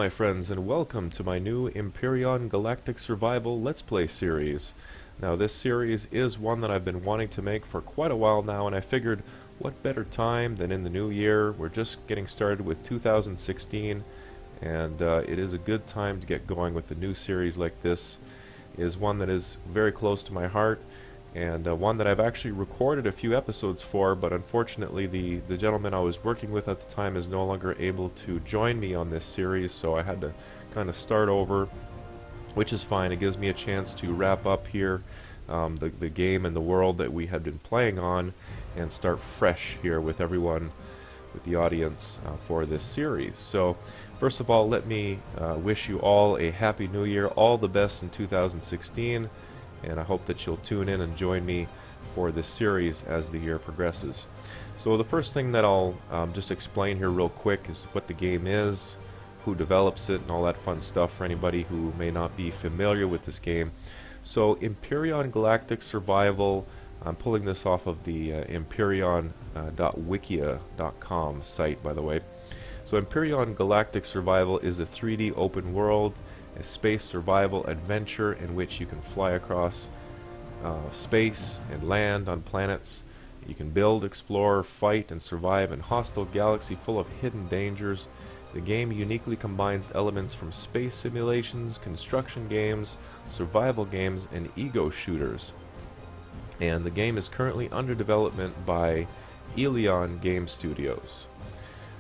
my friends, and welcome to my new Empyrion Galactic Survival Let's Play series. Now, this series is one that I've been wanting to make for quite a while now, and I figured what better time than in the new year. We're just getting started with 2016, and it is a good time to get going with a new series like this. It is one that is very close to my heart, and one that I've actually recorded a few episodes for, but unfortunately the gentleman I was working with at the time is no longer able to join me on this series, so I had to kind of start over, which is fine. It gives me a chance to wrap up here the game and the world that we had been playing on and start fresh here with everyone, with the audience for this series. So first of all, let me wish you all a happy new year, all the best in 2016, and I hope that you'll tune in and join me for this series as the year progresses. So the first thing that I'll just explain here real quick is what the game is, who develops it, and all that fun stuff for anybody who may not be familiar with this game. So Empyrion Galactic Survival, I'm pulling this off of the Empyrion.wikia.com site, by the way. So Empyrion Galactic Survival is a 3D open world, a space survival adventure in which you can fly across space and land on planets. You can build, explore, fight, and survive in a hostile galaxy full of hidden dangers. The game uniquely combines elements from space simulations, construction games, survival games, and ego shooters. And the game is currently under development by Empyrion Game Studios.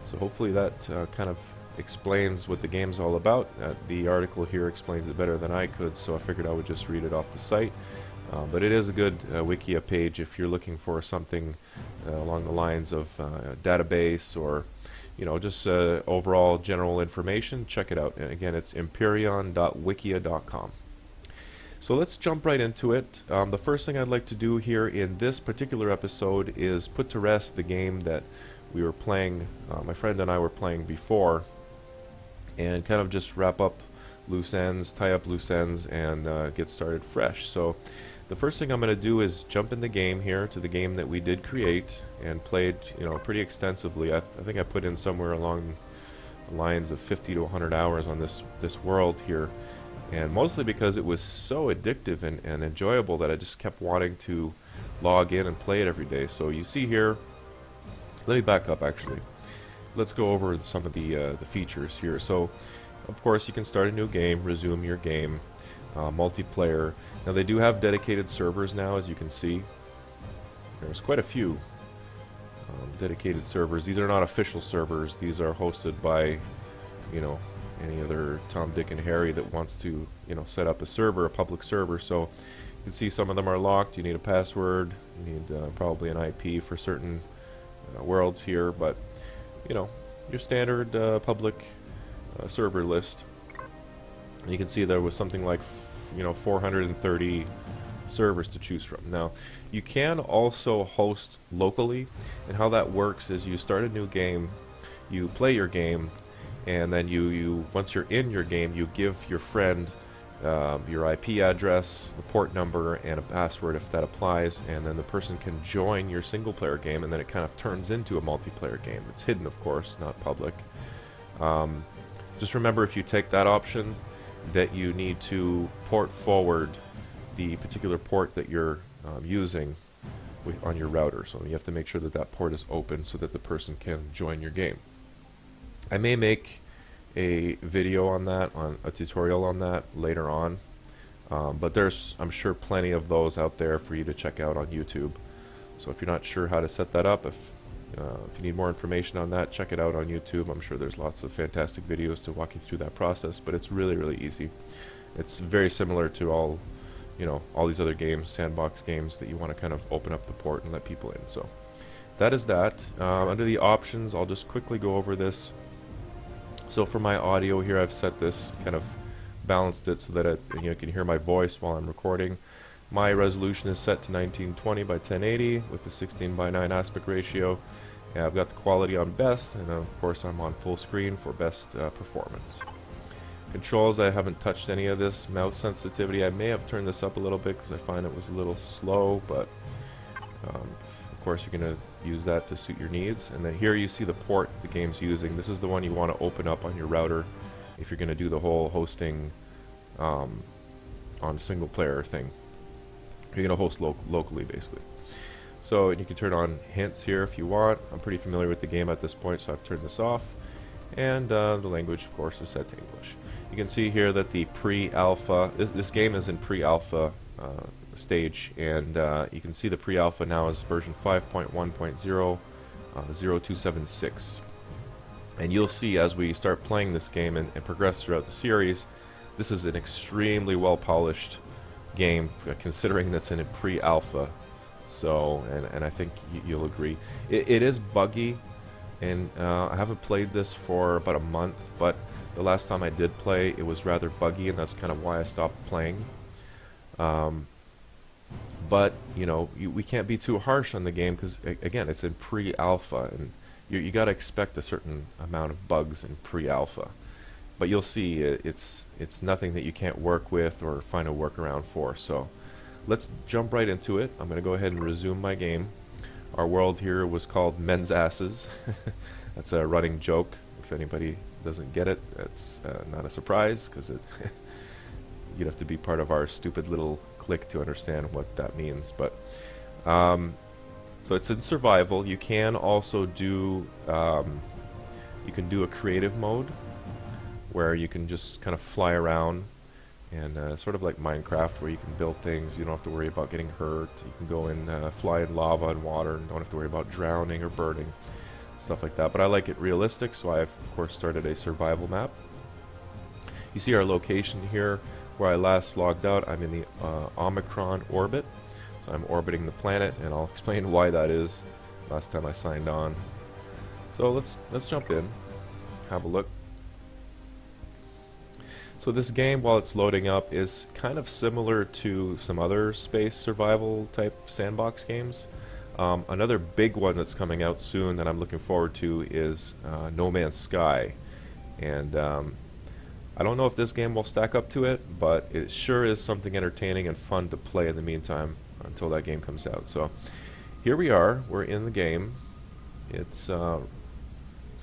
So hopefully that kind of explains what the game's all about. The article here explains it better than I could, so I figured I would just read it off the site. But it is a good Wikia page if you're looking for something along the lines of database or just overall general information. Check it out. And again, it's empyrion.wikia.com. So let's jump right into it. The first thing I'd like to do here in this particular episode is put to rest the game that we were playing, my friend and I were playing before, and kind of just wrap up loose ends, tie up loose ends, and get started fresh. So the first thing I'm going to do is jump in the game here to the game that we did create and played, pretty extensively. I think I put in somewhere along the lines of 50 to 100 hours on this world here, and mostly because it was so addictive and enjoyable that I just kept wanting to log in and play it every day. So you see here, let me back up actually. Let's go over some of the features here. So, of course, you can start a new game, resume your game, multiplayer. Now, they do have dedicated servers now, as you can see. There's quite a few dedicated servers. These are not official servers. These are hosted by, any other Tom, Dick, and Harry that wants to, set up a server, a public server. So, you can see some of them are locked. You need a password. You need probably an IP for certain worlds here, but your standard public server list. And you can see there was something like 430 servers to choose from. Now you can also host locally, and how that works is you start a new game, you play your game, and then you once you're in your game, you give your friend your IP address, the port number, and a password if that applies, and then the person can join your single player game, and then it kind of turns into a multiplayer game. It's hidden, of course, not public. Just remember, if you take that option, that you need to port forward the particular port that you're using on your router. So you have to make sure that that port is open so that the person can join your game. I may make a video on that, on a tutorial on that later on, but there's, I'm sure, plenty of those out there for you to check out on YouTube. So if you're not sure how to set that up, if you need more information on that, check it out on YouTube. I'm sure there's lots of fantastic videos to walk you through that process, but it's really, really easy. It's very similar to all these other games, sandbox games, that you want to kind of open up the port and let people in. So that is that. Under the options, I'll just quickly go over this. So for my audio here, I've set this, kind of balanced it so that you can hear my voice while I'm recording. My resolution is set to 1920 by 1080 with a 16 by 9 aspect ratio. And I've got the quality on best, and of course I'm on full screen for best performance. Controls, I haven't touched any of this. Mouse sensitivity, I may have turned this up a little bit because I find it was a little slow, but of course you're going to use that to suit your needs. And then here you see the port the game's using. This is the one you want to open up on your router if you're going to do the whole hosting on a single player thing. You're going to host locally, basically. So you can turn on hints here if you want. I'm pretty familiar with the game at this point, so I've turned this off. And the language, of course, is set to English. You can see here that the pre-alpha, this game is in pre-alpha stage, and you can see the pre-alpha now is version 5.1.0, 0276. And you'll see as we start playing this game and progress throughout the series, this is an extremely well-polished game, considering that's in a pre-alpha. So, and I think you'll agree. It is buggy, and I haven't played this for about a month, but the last time I did play, it was rather buggy, and that's kind of why I stopped playing. But, you know, we can't be too harsh on the game, because, again, it's in pre-alpha, and you got to expect a certain amount of bugs in pre-alpha. But you'll see it's nothing that you can't work with or find a workaround for. So let's jump right into it. I'm going to go ahead and resume my game. Our world here was called Men's Asses. That's a running joke. If anybody doesn't get it, that's not a surprise, because you'd have to be part of our stupid little clique to understand what that means. But so it's in survival. You can also do you can do a creative mode, where you can just kind of fly around, and sort of like Minecraft, where you can build things. You don't have to worry about getting hurt. You can go and fly in lava and water, and don't have to worry about drowning or burning, stuff like that. But I like it realistic, so I've of course started a survival map. You see our location here, where I last logged out. I'm in the Omicron orbit, so I'm orbiting the planet, and I'll explain why that is last time I signed on. So let's jump in, have a look. So this game, while it's loading up, is kind of similar to some other space survival type sandbox games. Another big one that's coming out soon that I'm looking forward to is No Man's Sky. And I don't know if this game will stack up to it, but it sure is something entertaining and fun to play in the meantime until that game comes out. So here we are, we're in the game. It's a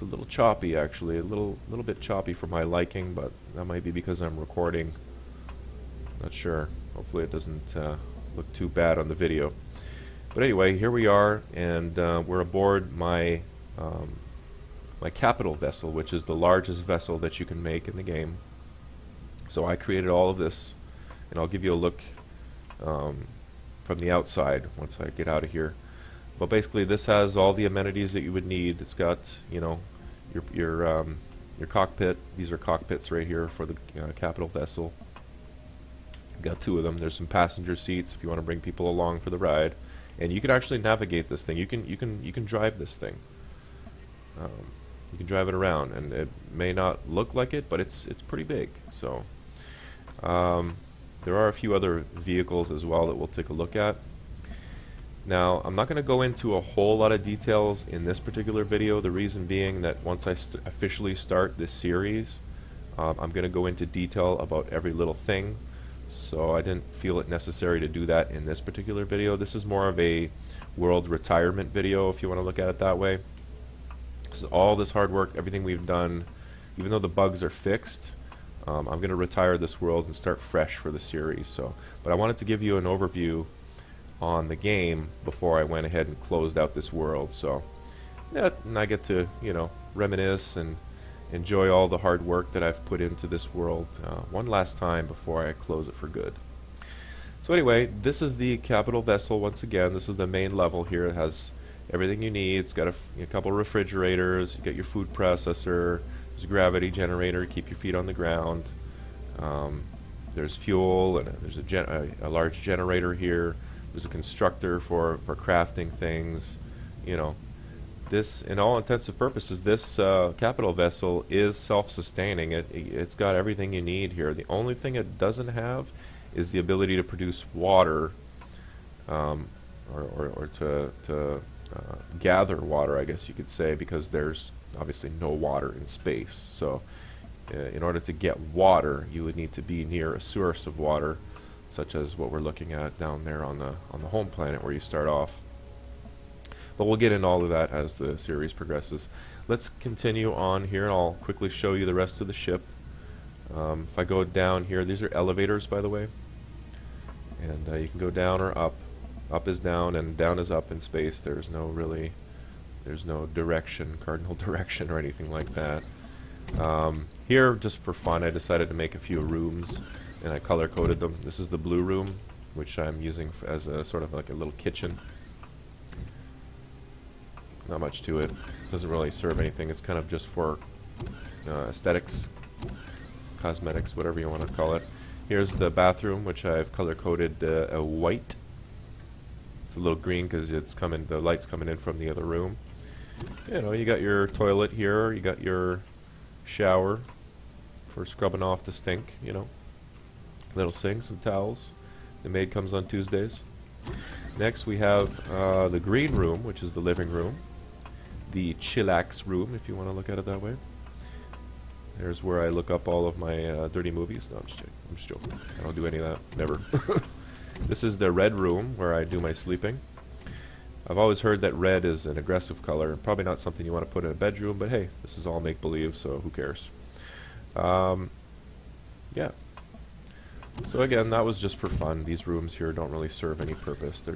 little choppy, actually, a little bit choppy for my liking, but that might be because I'm recording. Not sure. Hopefully it doesn't look too bad on the video. But anyway, here we are, and we're aboard my my capital vessel, which is the largest vessel that you can make in the game. So I created all of this, and I'll give you a look from the outside once I get out of here. But basically, this has all the amenities that you would need. It's got, you know, your cockpit. These are cockpits right here for the capital vessel. Got two of them. There's some passenger seats if you want to bring people along for the ride, and you can actually navigate this thing. You can drive this thing. You can drive it around, and it may not look like it, but it's pretty big. So there are a few other vehicles as well that we'll take a look at. Now, I'm not going to go into a whole lot of details in this particular video, the reason being that once I officially start this series, I'm going to go into detail about every little thing, so I didn't feel it necessary to do that in this particular video. This is more of a world retirement video, if you want to look at it that way. This is all this hard work, everything we've done, even though the bugs are fixed. I'm going to retire this world and start fresh for the series. But I wanted to give you an overview on the game before I went ahead and closed out this world. So yeah, and I get to, you know, reminisce and enjoy all the hard work that I've put into this world one last time before I close it for good. So anyway, this is the capital vessel once again. This is the main level here. It has everything you need. It's got a couple refrigerators. You got your food processor. There's a gravity generator to keep your feet on the ground. There's fuel, and there's a large generator here. There's a constructor for crafting things. You know, this, in all intents and purposes, this capital vessel is self-sustaining. It's got everything you need here. The only thing it doesn't have is the ability to produce water, or to gather water, I guess you could say, because there's obviously no water in space. So in order to get water, you would need to be near a source of water, such as what we're looking at down there on the home planet where you start off. But we'll get into all of that as the series progresses. Let's continue on here. I'll quickly show you the rest of the ship. If I go down here, these are elevators, by the way, and you can go down or up. Up is down and down is up in space. There's no direction, cardinal direction or anything like that. Here, just for fun, I decided to make a few rooms, and I color coded them. This is the blue room, which I'm using as a sort of like a little kitchen. Not much to it. Doesn't really serve anything. It's kind of just for aesthetics, cosmetics, whatever you want to call it. Here's the bathroom, which I've color coded a white. It's a little green because the light's coming in from the other room. You know, you got your toilet here. You got your shower for scrubbing off the stink. You know, little sink, some towels. The maid comes on Tuesdays. Next, we have the green room, which is the living room. The chillax room, if you want to look at it that way. There's where I look up all of my dirty movies. No, I'm just joking. I don't do any of that. Never. This is the red room where I do my sleeping. I've always heard that red is an aggressive color. Probably not something you want to put in a bedroom, but hey, this is all make-believe, so who cares? Yeah. So again, that was just for fun. These rooms here don't really serve any purpose. They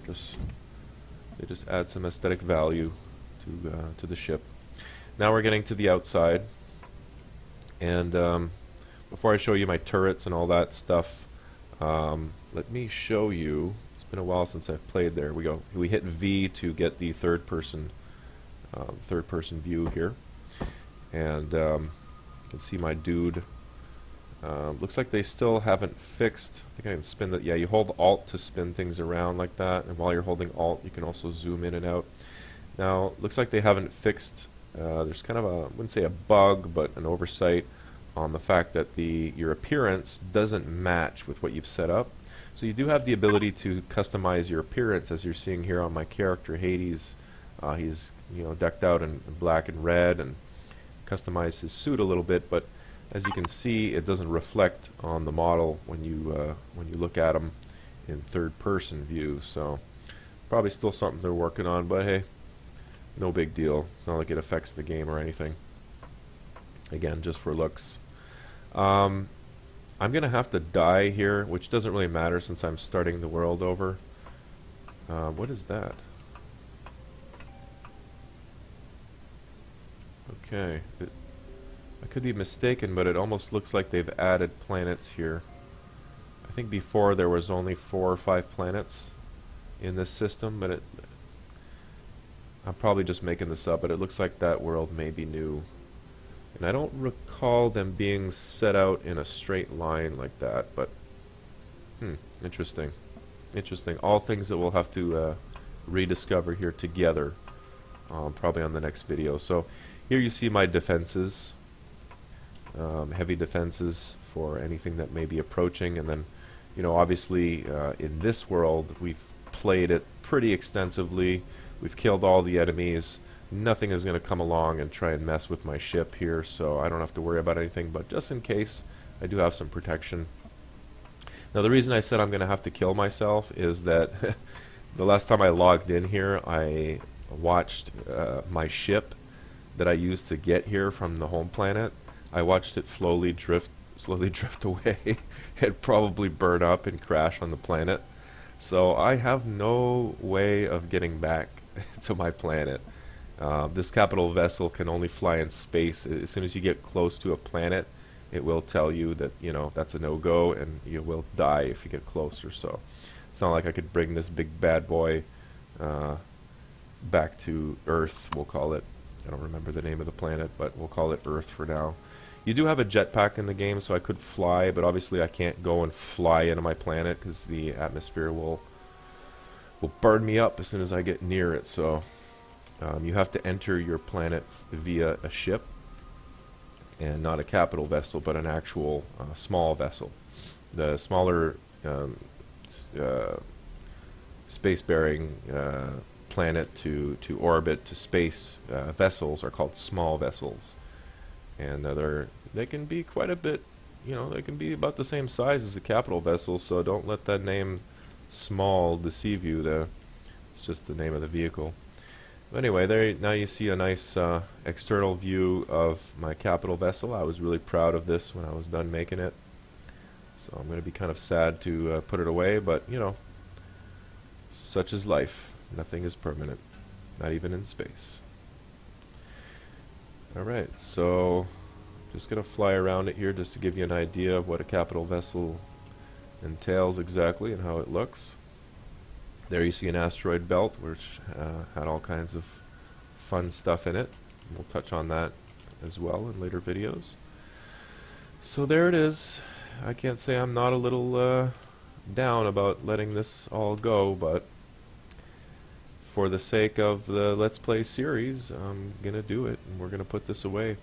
just add some aesthetic value to the ship. Now we're getting to the outside. And before I show you my turrets and all that stuff, let me show you. It's been a while since I've played there. We go. We hit V to get the third-person view here, and you can see my dude. Looks like they still haven't fixed. I think I can spin that. Yeah, you hold Alt to spin things around like that, and while you're holding Alt, you can also zoom in and out. Now, looks like they haven't fixed. There's kind of I wouldn't say a bug, but an oversight on the fact that your appearance doesn't match with what you've set up. So you do have the ability to customize your appearance, as you're seeing here on my character Hades. He's decked out in black and red, and customize his suit a little bit. But as you can see, it doesn't reflect on the model when you look at him in third-person view. So probably still something they're working on, but hey, no big deal. It's not like it affects the game or anything. Again, just for looks. I'm going to have to die here, which doesn't really matter since I'm starting the world over. What is that? Okay. I could be mistaken, but it almost looks like they've added planets here. I think before there was only 4 or 5 planets in this system, but I'm probably just making this up, but it looks like that world may be new. And I don't recall them being set out in a straight line like that, but interesting. Interesting. All things that we'll have to rediscover here together, probably on the next video. So here you see my defenses, heavy defenses for anything that may be approaching, and then, obviously in this world we've played it pretty extensively. We've killed all the enemies. Nothing is going to come along and try and mess with my ship here, so I don't have to worry about anything, but just in case, I do have some protection. Now, the reason I said I'm going to have to kill myself is that the last time I logged in here, I watched my ship that I used to get here from the home planet. I watched it slowly drift away and probably burn up and crash on the planet. So I have no way of getting back to my planet. This capital vessel can only fly in space. As soon as you get close to a planet, it will tell you that that's a no-go, and you will die if you get closer. So it's not like I could bring this big bad boy back to Earth, we'll call it. I don't remember the name of the planet, but we'll call it Earth for now. You do have a jetpack in the game, so I could fly, but obviously I can't go and fly into my planet because the atmosphere will burn me up as soon as I get near it. So you have to enter your planet via a ship, and not a capital vessel, but an actual small vessel. The smaller space-bearing planet to orbit to space vessels are called small vessels, and they can be quite a bit. They can be about the same size as a capital vessel. So don't let that name small deceive you. It's just the name of the vehicle. Anyway, there now you see a nice external view of my capital vessel. I was really proud of this when I was done making it. So I'm going to be kind of sad to put it away, but you know, such is life. Nothing is permanent, not even in space. Alright, so just going to fly around it here just to give you an idea of what a capital vessel entails exactly and how it looks. There you see an asteroid belt, which had all kinds of fun stuff in it. We'll touch on that as well in later videos. So there it is. I can't say I'm not a little down about letting this all go, but for the sake of the Let's Play series, I'm going to do it, and we're going to put this away.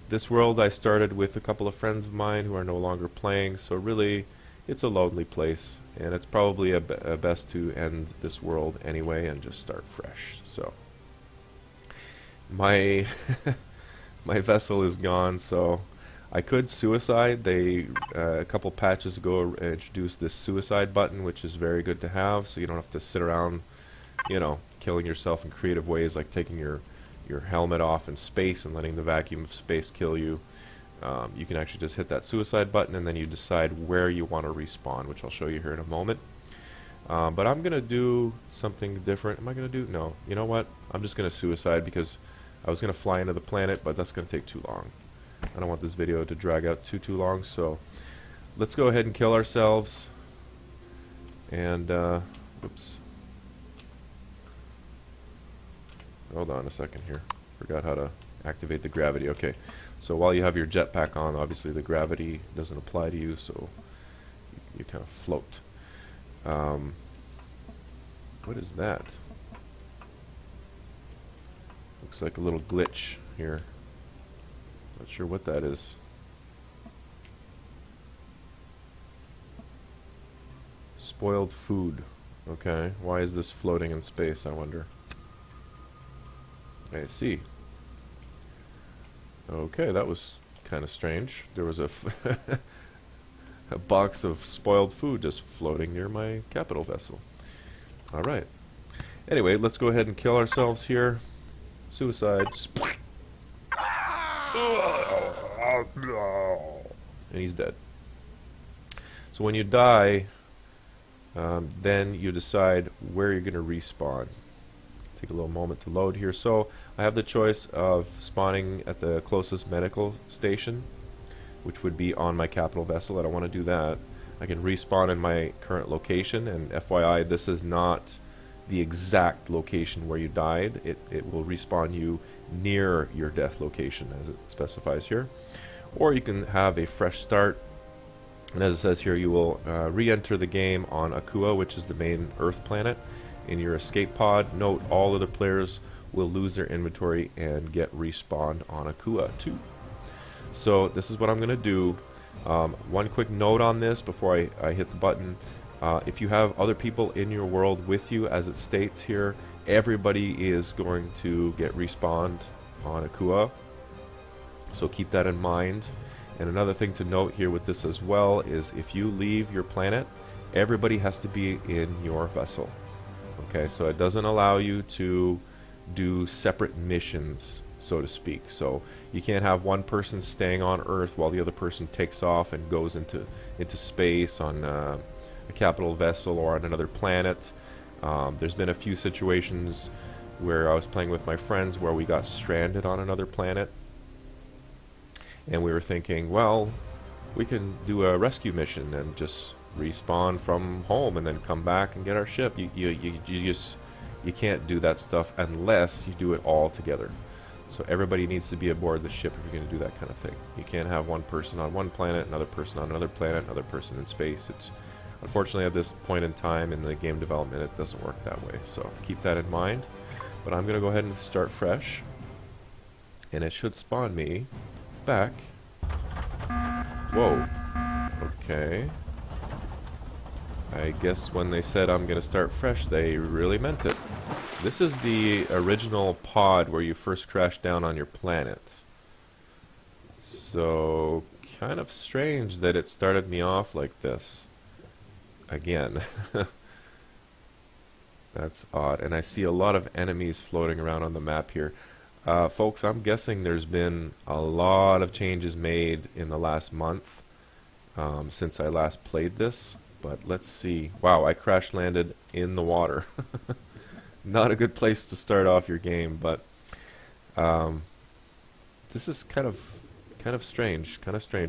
This world I started with a couple of friends of mine who are no longer playing, so really it's a lonely place, and it's probably best to end this world anyway and just start fresh. So my my vessel is gone, so I could suicide. They a couple patches ago introduced this suicide button, which is very good to have, so you don't have to sit around, you know, killing yourself in creative ways like taking your helmet off in space and letting the vacuum of space kill you. You can actually just hit that suicide button and then you decide where you want to respawn, which I'll show you here in a moment. But I'm going to do something different. Am I going to do? No. You know what? I'm just going to suicide because I was going to fly into the planet, but that's going to take too long. I don't want this video to drag out too long, so let's go ahead and kill ourselves. And, oops. Hold on a second here. Forgot how to activate the gravity. Okay, so while you have your jetpack on, obviously the gravity doesn't apply to you, so you kind of float. What is that? Looks like a little glitch here. Not sure what that is. Spoiled food. Okay, why is this floating in space, I wonder? I see. Okay, that was kind of strange. There was a a box of spoiled food just floating near my capital vessel. Alright. Anyway, let's go ahead and kill ourselves here. Suicide. And he's dead. So when you die, then you decide where you're going to respawn. Take a little moment to load here. So I have the choice of spawning at the closest medical station, which would be on my capital vessel. I don't want to do that. I can respawn in my current location, and FYI, this is not the exact location where you died. It will respawn you near your death location, as it specifies here. Or you can have a fresh start, and as it says here, you will re-enter the game on Akua, which is the main Earth planet, in your escape pod. Note, all other players will lose their inventory and get respawned on Akua too. So this is what I'm going to do. One quick note on this before I hit the button. If you have other people in your world with you, as it states here, everybody is going to get respawned on Akua. So keep that in mind. And another thing to note here with this as well is if you leave your planet, everybody has to be in your vessel. Okay, so it doesn't allow you to do separate missions, so to speak. So you can't have one person staying on Earth while the other person takes off and goes into space on a capital vessel or on another planet. There's been a few situations where I was playing with my friends where we got stranded on another planet, and we were thinking, well, we can do a rescue mission and just respawn from home and then come back and get our ship. You can't do that stuff unless you do it all together. So everybody needs to be aboard the ship if you're going to do that kind of thing. You can't have one person on one planet, another person on another planet, another person in space. It's unfortunately at this point in time in the game development it doesn't work that way. So keep that in mind. But I'm going to go ahead and start fresh, and it should spawn me back. Whoa. Okay. I guess when they said I'm going to start fresh, they really meant it. This is the original pod where you first crashed down on your planet. So, kind of strange that it started me off like this. Again. That's odd. And I see a lot of enemies floating around on the map here. Folks, I'm guessing there's been a lot of changes made in the last month since I last played this. But let's see. Wow, I crash landed in the water. Not a good place to start off your game, but this is kind of strange.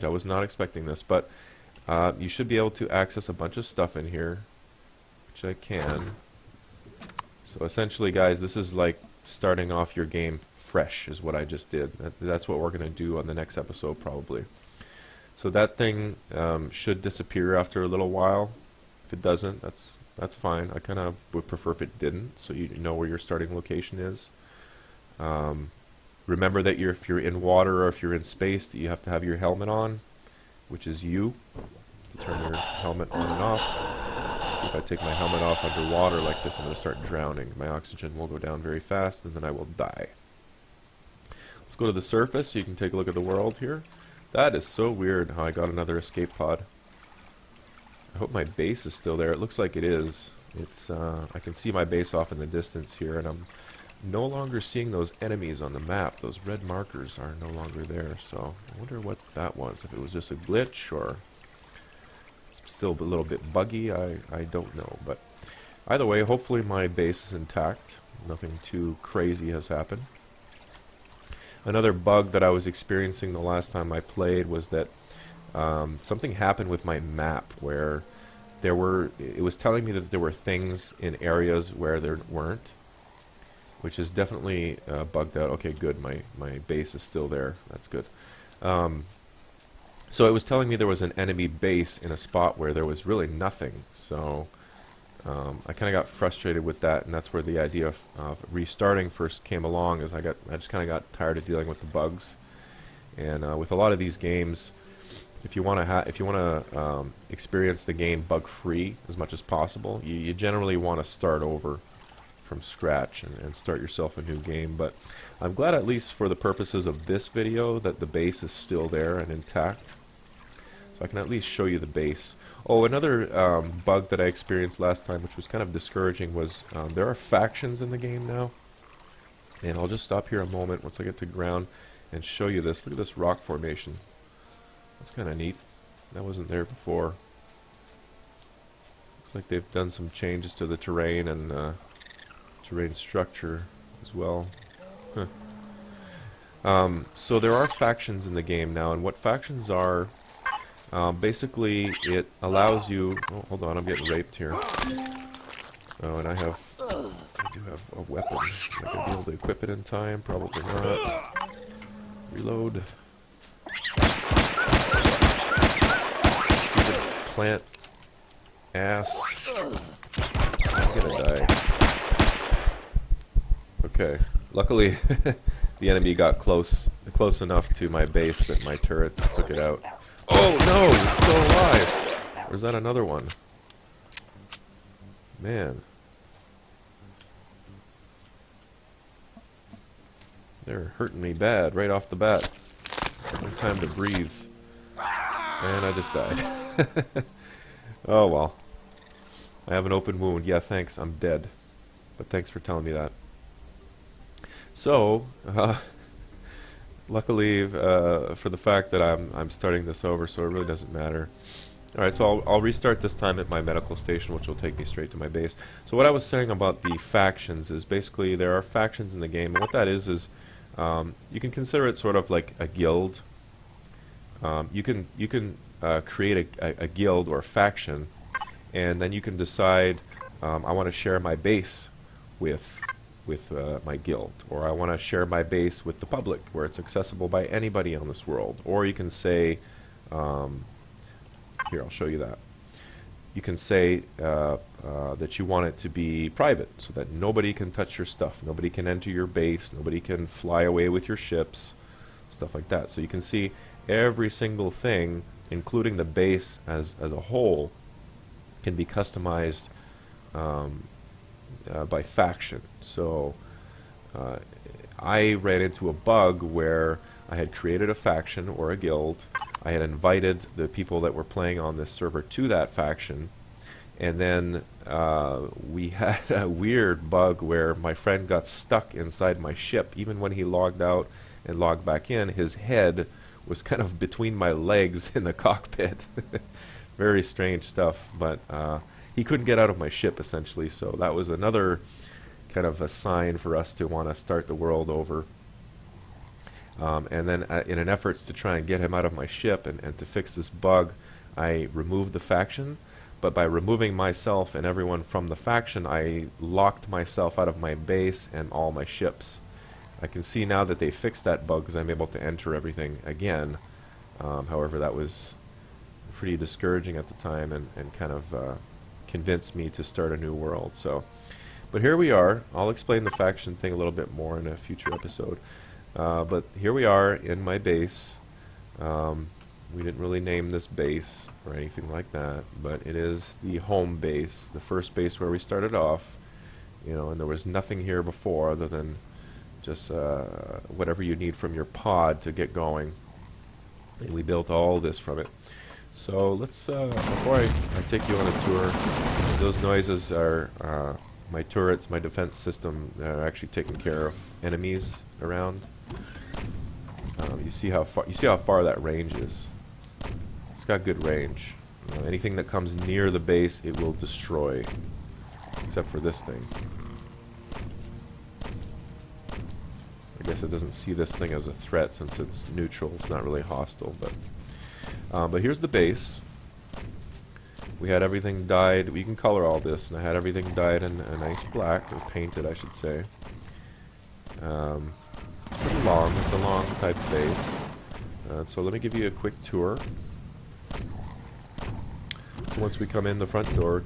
I was not expecting this, but you should be able to access a bunch of stuff in here, which I can. So essentially, guys, this is like starting off your game fresh is what I just did. That's what we're going to do on the next episode probably. So that thing should disappear after a little while. If it doesn't, that's fine. I kind of would prefer if it didn't, so you know where your starting location is. Remember that if you're in water or if you're in space, that you have to have your helmet on, which is U, to turn your helmet on and off. See, if I take my helmet off underwater like this, I'm going to start drowning. My oxygen will go down very fast, and then I will die. Let's go to the surface so you can take a look at the world here. That is so weird how I got another escape pod. I hope my base is still there. It looks like it is. It's I can see my base off in the distance here, and I'm no longer seeing those enemies on the map. Those red markers are no longer there, so I wonder what that was. If it was just a glitch or it's still a little bit buggy, I don't know. But either way, hopefully my base is intact. Nothing too crazy has happened. Another bug that I was experiencing the last time I played was that something happened with my map where it was telling me that there were things in areas where there weren't, which is definitely bugged out. Okay, good. My base is still there. That's good. So it was telling me there was an enemy base in a spot where there was really nothing. So I kind of got frustrated with that, and that's where the idea of restarting first came along. As I just kind of got tired of dealing with the bugs, and with a lot of these games, if you want to experience the game bug-free as much as possible, you generally want to start over from scratch and start yourself a new game. But I'm glad, at least for the purposes of this video, that the base is still there and intact. So I can at least show you the base. Oh, another bug that I experienced last time, which was kind of discouraging, was there are factions in the game now. And I'll just stop here a moment once I get to ground and show you this. Look at this rock formation. That's kind of neat. That wasn't there before. Looks like they've done some changes to the terrain and terrain structure as well. Huh. So there are factions in the game now, and what factions are, basically it allows you... Oh, hold on, I'm getting raped here. Oh, and I do have a weapon. Am I going to be able to equip it in time? Probably not. Reload. Stupid plant ass. I'm gonna die. Okay. Luckily, the enemy got close enough to my base that my turrets took it out. Oh no! It's still alive! Or is that another one? Man. They're hurting me bad right off the bat. No time to breathe. And I just died. Oh well. I have an open wound. Yeah, thanks. I'm dead. But thanks for telling me that. So, luckily for the fact that I'm starting this over, so it really doesn't matter. Alright, so I'll restart this time at my medical station, which will take me straight to my base. So what I was saying about the factions is basically there are factions in the game, and what that is you can consider it sort of like a guild. You can create a guild or a faction, and then you can decide I want to share my base with my guild, or I want to share my base with the public where it's accessible by anybody on this world. Or you can say, here, I'll show you that. You can say that you want it to be private, so that nobody can touch your stuff, nobody can enter your base, nobody can fly away with your ships, stuff like that. So you can see every single thing, including the base as a whole, can be customized by faction. So I ran into a bug where I had created a faction or a guild. I had invited the people that were playing on this server to that faction, And then we had a weird bug where my friend got stuck inside my ship. Even when he logged out and logged back in, his head was kind of between my legs in the cockpit. Very strange stuff, but he couldn't get out of my ship, essentially, so that was another kind of a sign for us to want to start the world over. And then in an effort to try and get him out of my ship and to fix this bug, I removed the faction, but by removing myself and everyone from the faction, I locked myself out of my base and all my ships. I can see now that they fixed that bug because I'm able to enter everything again. However, that was pretty discouraging at the time and kind of convinced me to start a new world. So, but here we are. I'll explain the faction thing a little bit more in a future episode. But here we are in my base. We didn't really name this base or anything like that, but it is the home base, the first base where we started off. You know, and there was nothing here before other than just whatever you need from your pod to get going. And we built all this from it. So let's, before I take you on a tour, those noises are my turrets, my defense system, are actually taking care of enemies around. You see how far that range is. It's got good range. You know, anything that comes near the base, it will destroy, except for this thing. I guess it doesn't see this thing as a threat since it's neutral. It's not really hostile, but here's the base. We had everything dyed. We can color all this, and I had everything dyed in a nice black, or painted, I should say. It's pretty long. It's a long type base. So let me give you a quick tour. So once we come in the front door,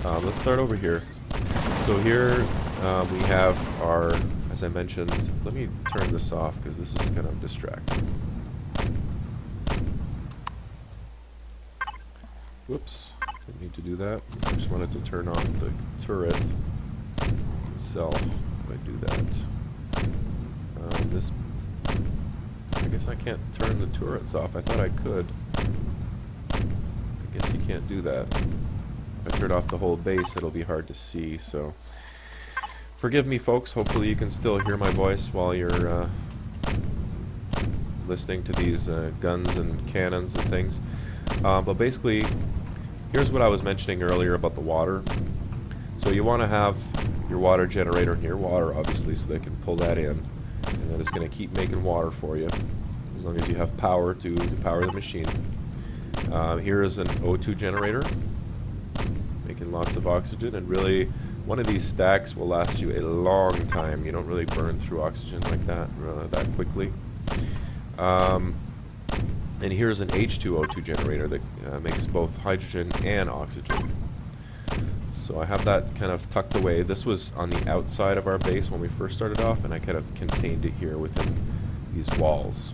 let's start over here. So here we have our, as I mentioned, let me turn this off because this is kind of distracting. Whoops, didn't need to do that. I just wanted to turn off the turret itself if I do that. This, I guess I can't turn the turrets off. I thought I could. I guess you can't do that. If I turn off the whole base, it'll be hard to see, so forgive me, folks. Hopefully you can still hear my voice while you're listening to these guns and cannons and things. But basically, here's what I was mentioning earlier about the water. So you want to have your water generator near water, obviously, so they can pull that in. And then it's going to keep making water for you, as long as you have power to power the machine. Here is an O2 generator, making lots of oxygen, and really, one of these stacks will last you a long time. You don't really burn through oxygen like that quickly. And here's an H2O2 generator that makes both hydrogen and oxygen. So I have that kind of tucked away. This was on the outside of our base when we first started off, and I kind of contained it here within these walls.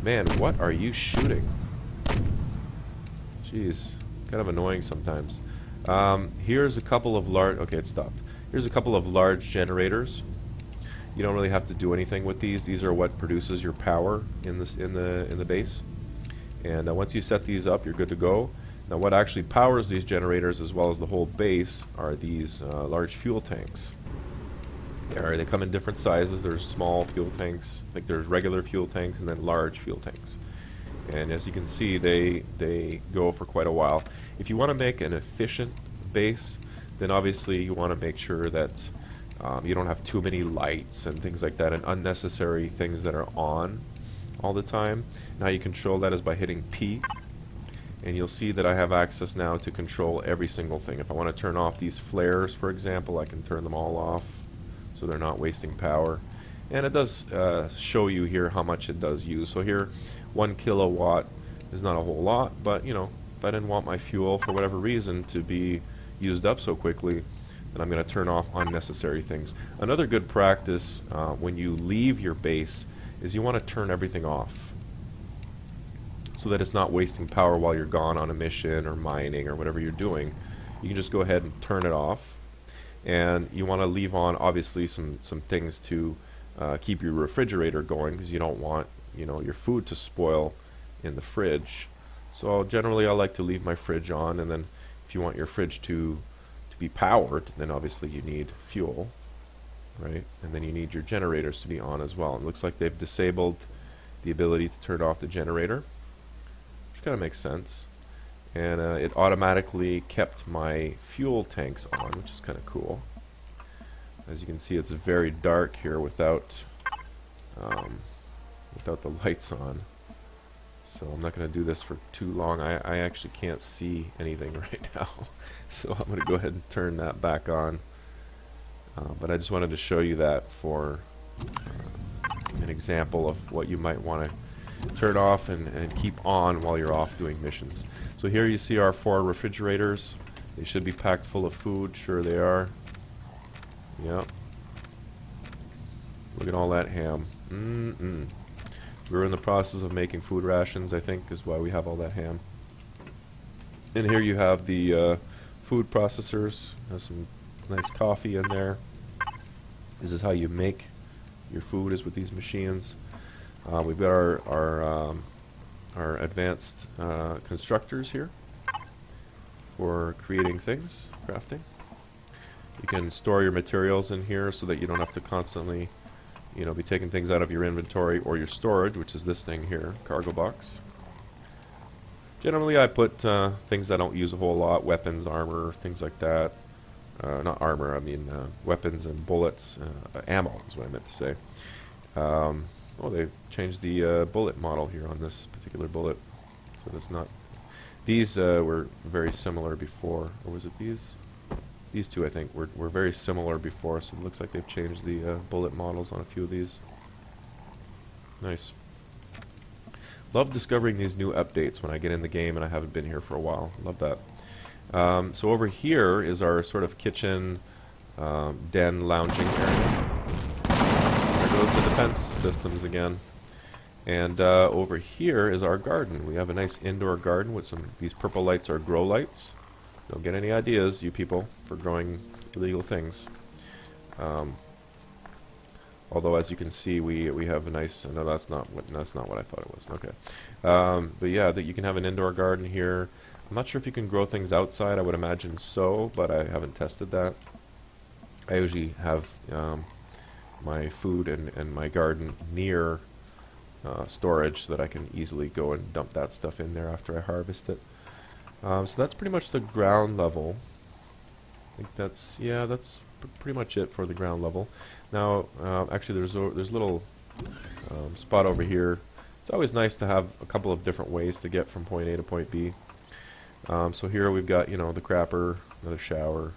Man, what are you shooting? Jeez, it's kind of annoying sometimes. Here's a couple of large... Okay, it stopped. Here's a couple of large generators. You don't really have to do anything with these. These are what produces your power in the base. And once you set these up, you're good to go. Now, what actually powers these generators, as well as the whole base, are these large fuel tanks. They come in different sizes. There's small fuel tanks, like there's regular fuel tanks, and then large fuel tanks. And as you can see, they go for quite a while. If you want to make an efficient base, then obviously you want to make sure that you don't have too many lights and things like that, and unnecessary things that are on all the time. Now you control that is by hitting P, and you'll see that I have access now to control every single thing. If I want to turn off these flares, for example, I can turn them all off so they're not wasting power. And it does show you here how much it does use. So here, 1 kilowatt is not a whole lot, but you know, if I didn't want my fuel for whatever reason to be used up so quickly, then I'm going to turn off unnecessary things. Another good practice when you leave your base is you want to turn everything off, so that it's not wasting power while you're gone on a mission or mining or whatever you're doing. You can just go ahead and turn it off, and you want to leave on obviously some things to keep your refrigerator going, because you don't want your food to spoil in the fridge. So generally I like to leave my fridge on, and then if you want your fridge to be powered, then obviously you need fuel, right? And then you need your generators to be on as well. It looks like they've disabled the ability to turn off the generator, which kind of makes sense. And it automatically kept my fuel tanks on, which is kind of cool. As you can see, it's very dark here without the lights on. So I'm not going to do this for too long. I actually can't see anything right now. So I'm going to go ahead and turn that back on. But I just wanted to show you that for an example of what you might want to turn off and keep on while you're off doing missions. So here you see our 4 refrigerators. They should be packed full of food. Sure they are. Yep. Look at all that ham. We're in the process of making food rations, I think, is why we have all that ham. And here you have the food processors. Has some nice coffee in there. This is how you make your food, is with these machines. We've got our advanced constructors here for creating things, crafting. You can store your materials in here so that you don't have to constantly, be taking things out of your inventory or your storage, which is this thing here, cargo box. Generally, I put things I don't use a whole lot, weapons, armor, things like that. Not armor, I mean weapons and bullets, ammo is what I meant to say. Oh, they changed the bullet model here on this particular bullet, so that's not. These were very similar before, or was it these? These two, I think, were very similar before, so it looks like they've changed the bullet models on a few of these. Nice. Love discovering these new updates when I get in the game and I haven't been here for a while. Love that. So over here is our sort of kitchen, den, lounging area. There goes the defense systems again. And over here is our garden. We have a nice indoor garden with these purple lights are grow lights. Don't get any ideas, you people, for growing illegal things. Although, as you can see, we have a nice. No, that's not what I thought it was. Okay, but yeah, that you can have an indoor garden here. I'm not sure if you can grow things outside. I would imagine so, but I haven't tested that. I usually have my food and my garden near storage, so that I can easily go and dump that stuff in there after I harvest it. So that's pretty much the ground level. I think that's pretty much it for the ground level. Now, actually, there's a little spot over here. It's always nice to have a couple of different ways to get from point A to point B. So here we've got the crapper, another shower,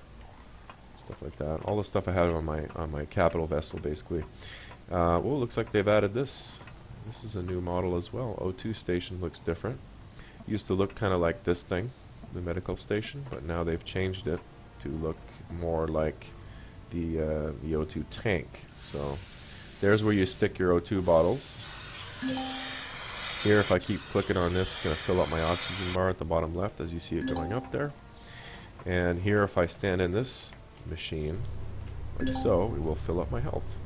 stuff like that. All the stuff I had on my capital vessel, basically. Well, it looks like they've added this. This is a new model as well. O2 station looks different. Used to look kind of like this thing, the medical station, but now they've changed it to look more like the O2 tank. So there's where you stick your O2 bottles. Here, if I keep clicking on this, it's going to fill up my oxygen bar at the bottom left, as you see it going up there. And here, if I stand in this machine, like so, it will fill up my health.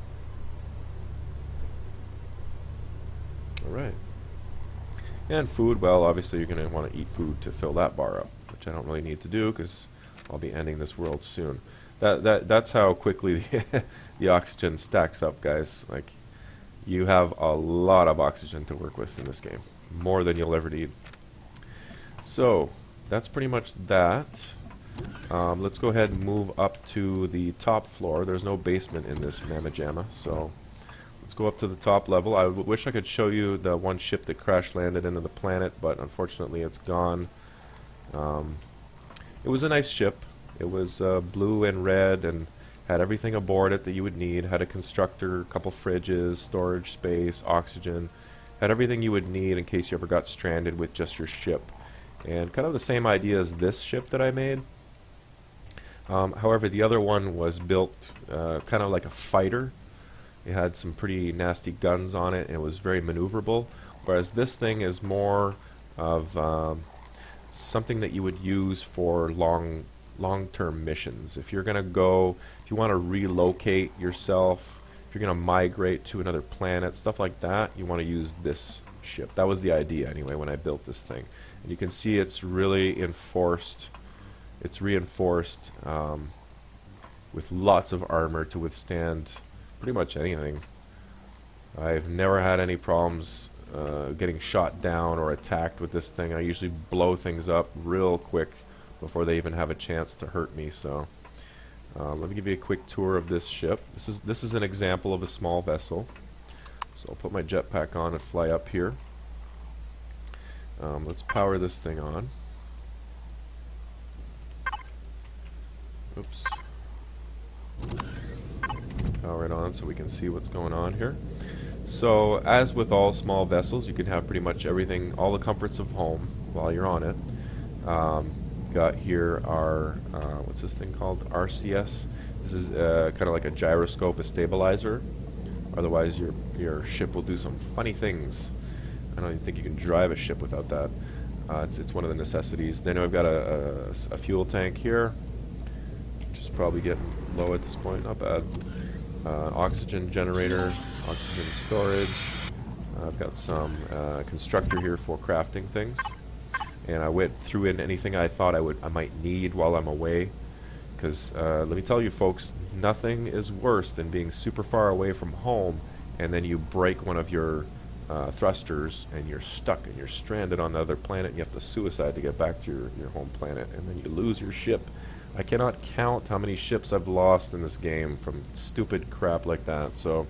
Alright. And food, well, obviously you're going to want to eat food to fill that bar up, which I don't really need to do because I'll be ending this world soon. That's how quickly the oxygen stacks up, guys. Like, you have a lot of oxygen to work with in this game, more than you'll ever need. So that's pretty much that. Let's go ahead and move up to the top floor. There's no basement in this Mamma Jamma, so let's go up to the top level. I wish I could show you the one ship that crash landed into the planet, but unfortunately it's gone. It was a nice ship. It was blue and red and had everything aboard it that you would need. Had a constructor, a couple fridges, storage space, oxygen. Had everything you would need in case you ever got stranded with just your ship. And kind of the same idea as this ship that I made. However, the other one was built kind of like a fighter. It had some pretty nasty guns on it, and it was very maneuverable. Whereas this thing is more of something that you would use for long-term missions. If you're going to if you want to relocate yourself, if you're going to migrate to another planet, stuff like that, you want to use this ship. That was the idea anyway when I built this thing. And you can see it's really enforced. It's reinforced with lots of armor to withstand pretty much anything. I've never had any problems getting shot down or attacked with this thing. I usually blow things up real quick before they even have a chance to hurt me. So let me give you a quick tour of this ship. This is an example of a small vessel. So I'll put my jetpack on and fly up here. Let's power this thing on. Oops. Power it on so we can see what's going on here. So, as with all small vessels, you can have pretty much everything, all the comforts of home while you're on it. Got here our, what's this thing called? RCS. This is kind of like a gyroscope, a stabilizer. Otherwise, your ship will do some funny things. I don't even think you can drive a ship without that. It's one of the necessities. Then I've got a fuel tank here, which is probably getting low at this point. Not bad. Oxygen generator, oxygen storage. I've got some constructor here for crafting things, and I threw in anything I thought I might need while I'm away. Because let me tell you, folks, nothing is worse than being super far away from home, and then you break one of your thrusters, and you're stuck, and you're stranded on the other planet, and you have to suicide to get back to your home planet, and then you lose your ship. I cannot count how many ships I've lost in this game from stupid crap like that. So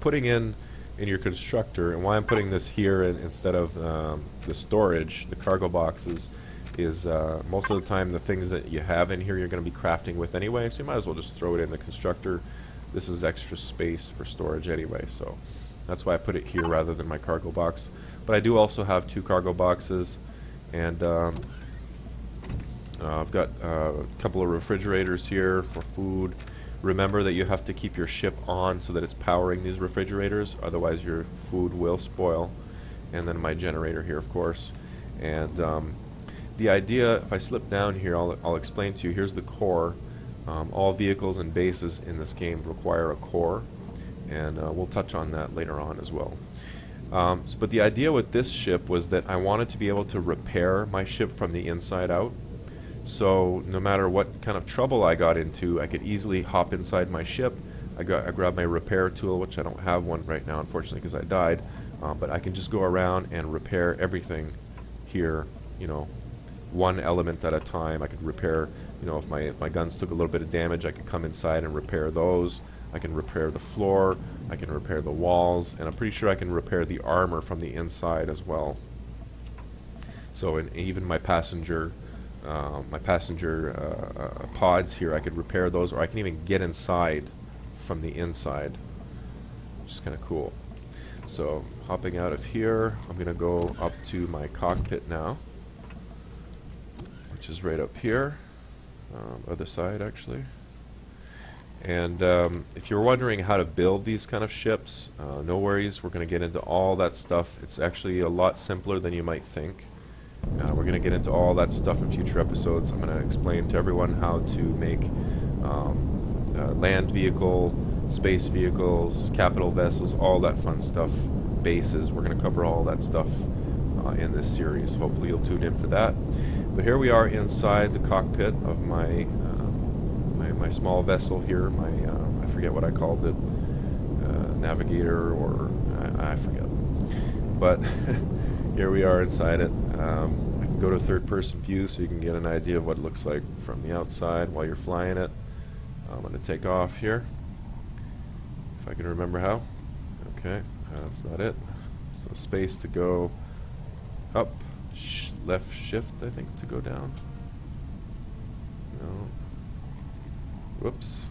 putting in your constructor, and why I'm putting this here instead of the storage, the cargo boxes, is most of the time the things that you have in here you're going to be crafting with anyway, so you might as well just throw it in the constructor. This is extra space for storage anyway, so that's why I put it here rather than my cargo box. But I do also have 2 cargo boxes, and I've got a couple of refrigerators here for food. Remember that you have to keep your ship on so that it's powering these refrigerators, otherwise your food will spoil. And then my generator here, of course. And the idea, if I slip down here, I'll explain to you. Here's the core. All vehicles and bases in this game require a core, and we'll touch on that later on as well. But the idea with this ship was that I wanted to be able to repair my ship from the inside out. So no matter what kind of trouble I got into, I could easily hop inside my ship. I grabbed my repair tool, which I don't have one right now, unfortunately, because I died. But I can just go around and repair everything here, you know, one element at a time. I could repair, you know, if my guns took a little bit of damage, I could come inside and repair those. I can repair the floor, I can repair the walls, and I'm pretty sure I can repair the armor from the inside as well. So, and even my passenger pods here, I could repair those, or I can even get inside from the inside, which is kind of cool. So, hopping out of here, I'm going to go up to my cockpit now, which is right up here, other side actually. And if you're wondering how to build these kind of ships, no worries, we're going to get into all that stuff. It's actually a lot simpler than you might think. We're going to get into all that stuff in future episodes. I'm going to explain to everyone how to make land vehicle, space vehicles, capital vessels, all that fun stuff, bases. We're going to cover all that stuff in this series. Hopefully you'll tune in for that. But here we are inside the cockpit of my my small vessel here. I forget what I called it, navigator, or I forget. But here we are inside it. I can go to third-person view so you can get an idea of what it looks like from the outside while you're flying it. I'm going to take off here, if I can remember how. Okay, that's not it. So space to go up, left shift, I think, to go down. No. Whoops.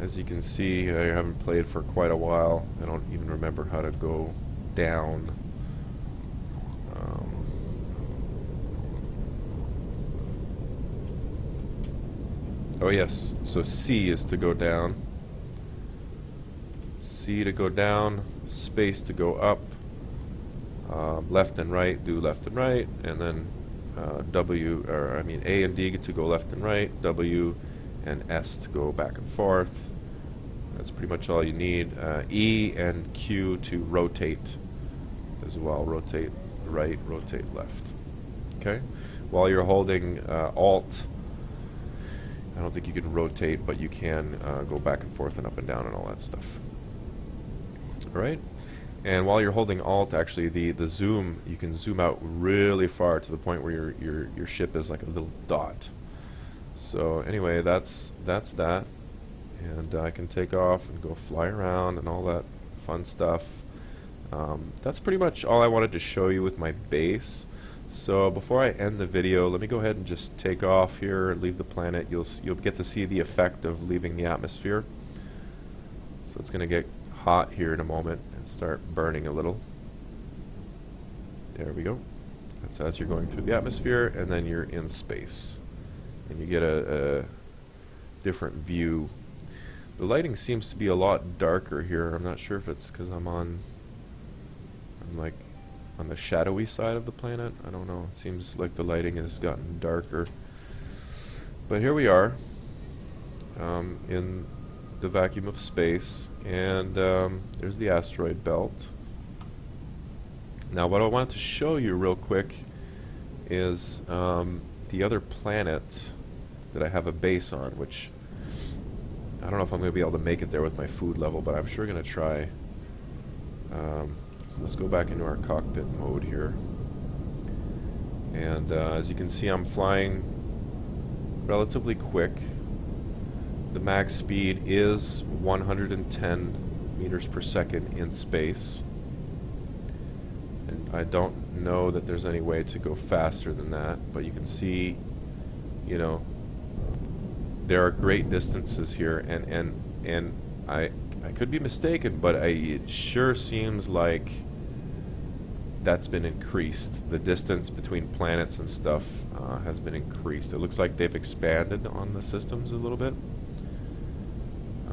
As you can see, I haven't played for quite a while. I don't even remember how to go down. Oh yes, so C is to go down. C to go down, space to go up, left and right, do left and right, and then A and D to go left and right, W and S to go back and forth, That's pretty much all you need. E and Q to rotate as well. Rotate right, rotate left. Okay? While you're holding Alt, I don't think you can rotate, but you can go back and forth and up and down and all that stuff. Alright? And while you're holding Alt, actually, the zoom, you can zoom out really far to the point where your ship is like a little dot. So anyway, that's that. And I can take off and go fly around and all that fun stuff. That's pretty much all I wanted to show you with my base. So before I end the video, let me go ahead and just take off here and leave the planet. You'll get to see the effect of leaving the atmosphere. So it's going to get hot here in a moment and start burning a little. There we go. That's as you're going through the atmosphere, and then you're in space. And you get a different view. The lighting seems to be a lot darker here. I'm not sure if it's because I'm like on the shadowy side of the planet. I don't know. It seems like the lighting has gotten darker. But here we are in the vacuum of space, and there's the asteroid belt. Now what I wanted to show you real quick is the other planet that I have a base on, which I don't know if I'm going to be able to make it there with my food level, but I'm sure going to try. So let's go back into our cockpit mode here. And as you can see, I'm flying relatively quick. The max speed is 110 meters per second in space. And I don't know that there's any way to go faster than that, but you can see, you know, there are great distances here, and I could be mistaken, but it sure seems like that's been increased. The distance between planets and stuff has been increased. It looks like they've expanded on the systems a little bit,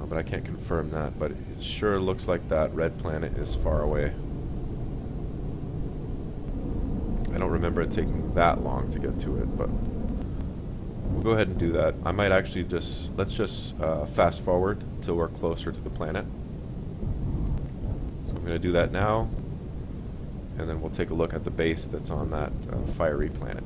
but I can't confirm that, but it sure looks like that red planet is far away. I don't remember it taking that long to get to it, but we'll go ahead and do that. I might actually let's just fast forward till we're closer to the planet. So I'm going to do that now, and then we'll take a look at the base that's on that fiery planet.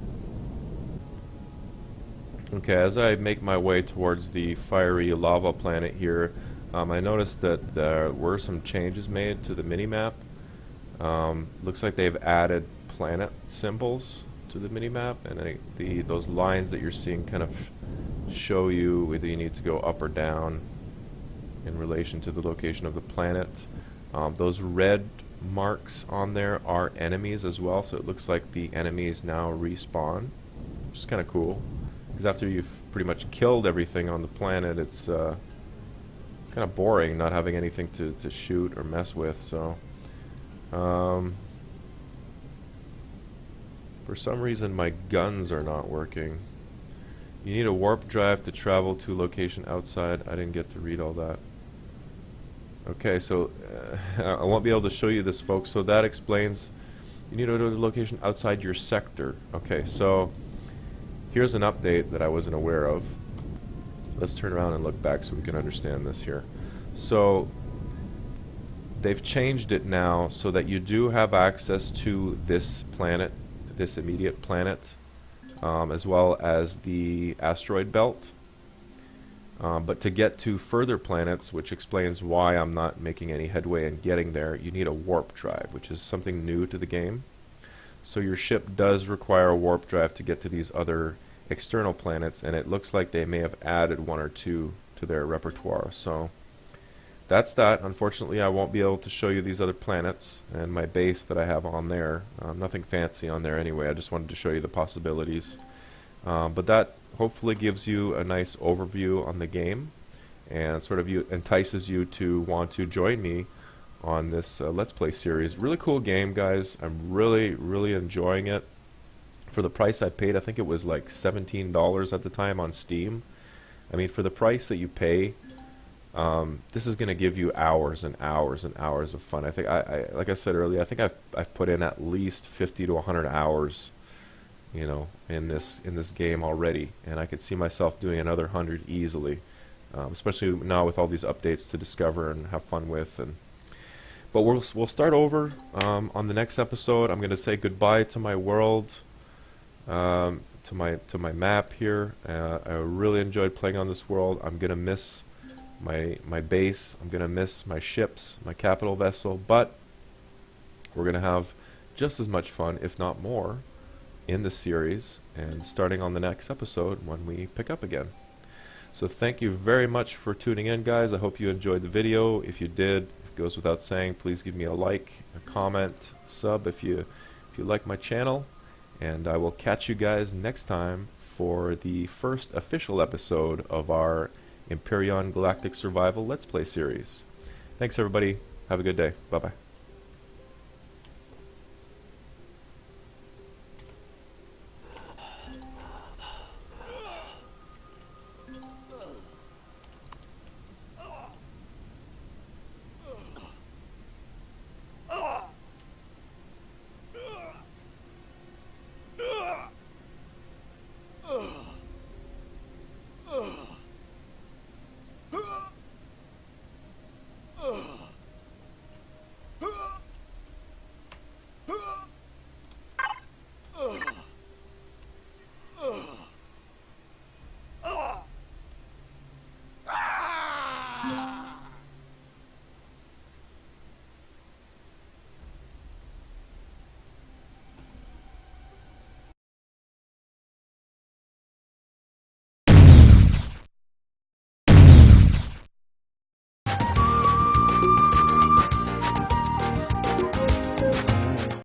Okay, as I make my way towards the fiery lava planet here, I noticed that there were some changes made to the minimap. Looks like they've added planet symbols to the minimap, and those lines that you're seeing kind of show you whether you need to go up or down in relation to the location of the planet. Those red marks on there are enemies as well, so it looks like the enemies now respawn, which is kind of cool, because after you've pretty much killed everything on the planet, it's kind of boring not having anything to shoot or mess with. So for some reason my guns are not working. You need a warp drive to travel to location outside. I didn't get to read all that. Okay, so I won't be able to show you this, folks, so that explains you need to go to a location outside your sector. Okay, so here's an update that I wasn't aware of. Let's turn around and look back so we can understand this here. So they've changed it now so that you do have access to this planet, this immediate planet, as well as the asteroid belt. But to get to further planets, which explains why I'm not making any headway in getting there, you need a warp drive, which is something new to the game. So your ship does require a warp drive to get to these other external planets, and it looks like they may have added one or two to their repertoire. So that's that. Unfortunately, I won't be able to show you these other planets and my base that I have on there. Nothing fancy on there anyway. I just wanted to show you the possibilities. But that hopefully gives you a nice overview on the game, and sort of entices you to want to join me on this Let's Play series. Really cool game, guys. I'm really enjoying it. For the price I paid, I think it was like $17 at the time on Steam. I mean, for the price that you pay, this is going to give you hours and hours and hours of fun. I think, like I said earlier, I think I've put in at least 50 to 100 hours, you know, in this game already, and I could see myself doing another 100 easily. especially now with all these updates to discover and have fun with. But we'll start over on the next episode. I'm going to say goodbye to my world, to my map here. I really enjoyed playing on this world. I'm going to miss my base. I'm going to miss my ships, my capital vessel, but we're going to have just as much fun, if not more, in the series, and starting on the next episode when we pick up again. So thank you very much for tuning in, guys. I hope you enjoyed the video. If you did, it goes without saying, please give me a like, a comment, sub if you like my channel, and I will catch you guys next time for the first official episode of our Empyrion Galactic Survival Let's Play series. Thanks everybody. Have a good day. Bye-bye.